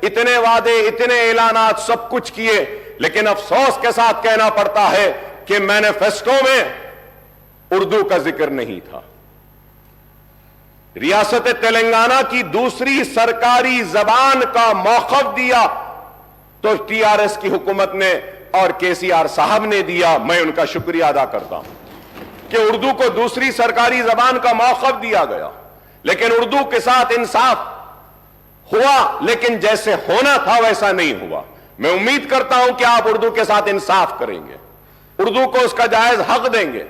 اتنے وعدے، اتنے اعلانات، سب کچھ کیے، لیکن افسوس کے ساتھ کہنا پڑتا ہے کہ مینیفیسٹو میں اردو کا ذکر نہیں تھا۔ ریاست تلنگانہ کی دوسری سرکاری زبان کا موقف دیا تو ٹی آر ایس کی حکومت نے اور کے سی آر صاحب نے دیا، میں ان کا شکریہ ادا کرتا ہوں کہ اردو کو دوسری سرکاری زبان کا موقف دیا گیا، لیکن اردو کے ساتھ انصاف ہوا، لیکن جیسے ہونا تھا ویسا نہیں ہوا۔ میں امید کرتا ہوں کہ آپ اردو کے ساتھ انصاف کریں گے، اردو کو اس کا جائز حق دیں گے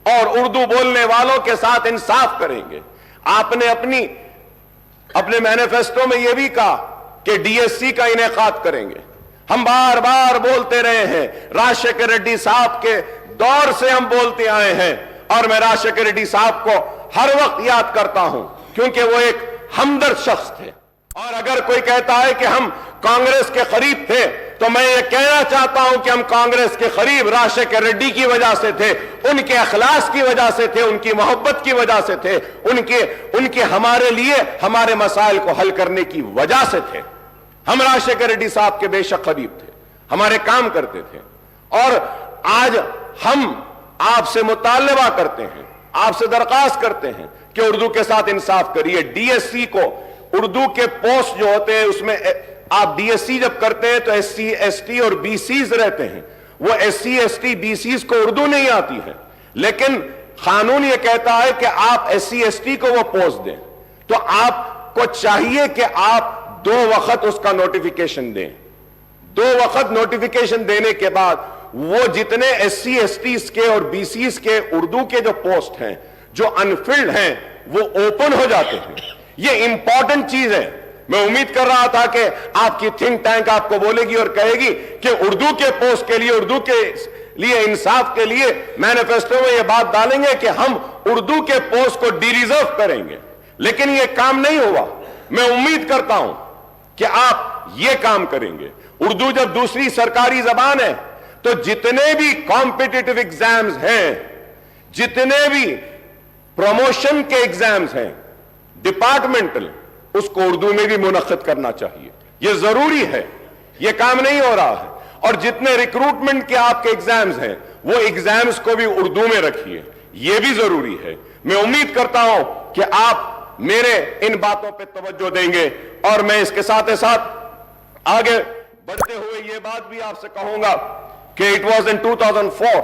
اور اردو بولنے والوں کے ساتھ انصاف کریں گے۔ آپ نے اپنے مینیفیسٹو میں یہ بھی کہا کہ ڈی ایس سی کا انعقاد کریں گے۔ ہم بار بار بولتے رہے ہیں، راجشیکھر ریڈی صاحب کے دور سے ہم بولتے آئے ہیں، اور میں راجشیکھر ریڈی صاحب کو ہر وقت یاد کرتا ہوں کیونکہ وہ ایک ہمدرد شخص تھے۔ اور اگر کوئی کہتا ہے کہ ہم کانگریس کے قریب تھے تو میں یہ کہنا چاہتا ہوں کہ ہم کانگریس کے قریب راجشیکھر ریڈی کی وجہ سے تھے، ان کے اخلاص کی وجہ سے تھے، ان کی محبت کی وجہ سے تھے، ان کے ہمارے لیے ہمارے مسائل کو حل کرنے کی وجہ سے تھے۔ ہم راجشیکھر ریڈی صاحب کے بے شک قریب تھے، ہمارے کام کرتے تھے، اور آج ہم آپ سے مطالبہ کرتے ہیں، آپ سے درخواست کرتے ہیں کہ اردو کے ساتھ انصاف کریے۔ ڈی ایس سی کو اردو کے پوسٹ جو ہوتے ہیں اس میں آپ ڈی ایس سی جب کرتے ہیں تو ایس سی ایس ٹی اور بی سیز رہتے ہیں، وہ S C S T BCs کو اردو نہیں آتی ہے، لیکن قانون یہ کہتا ہے کہ آپ ایس سی ایس ٹی کو وہ پوسٹ دیں، تو آپ کو چاہیے کہ آپ 2 وقت اس کا نوٹیفیکیشن دیں۔ 2 وقت نوٹیفیکیشن دینے کے بعد وہ جتنے ایس سی ایس ٹیز کے اور بی سیز کے اردو کے جو پوسٹ ہیں جو انفلڈ ہیں وہ اوپن ہو جاتے ہیں۔ یہ امپورٹنٹ چیز ہے۔ میں امید کر رہا تھا کہ آپ کی تھنک ٹینک آپ کو بولے گی اور کہے گی کہ اردو کے پوسٹ کے لیے، اردو کے لیے انصاف کے لیے مینیفیسٹو میں یہ بات ڈالیں گے کہ ہم اردو کے پوسٹ کو ڈی ریزرو کریں گے، لیکن یہ کام نہیں ہوا۔ میں امید کرتا ہوں کہ آپ یہ کام کریں گے۔ اردو جب دوسری سرکاری زبان ہے تو جتنے بھی کمپٹیٹیو ایگزامز ہیں، جتنے بھی پروموشن کے ایگزامز ہیں ڈپارٹمنٹل، اس کو اردو میں بھی منعقد کرنا چاہیے۔ یہ ضروری ہے، یہ کام نہیں ہو رہا ہے۔ اور جتنے ریکروٹمنٹ کے آپ کے ایگزامز ہیں وہ ایگزامز کو بھی اردو میں رکھیے، یہ بھی ضروری ہے۔ میں امید کرتا ہوں کہ آپ میرے ان باتوں پہ توجہ دیں گے، اور میں اس کے ساتھ آگے بڑھتے ہوئے یہ بات بھی آپ سے کہوں گا کہ اٹ واز ان 2004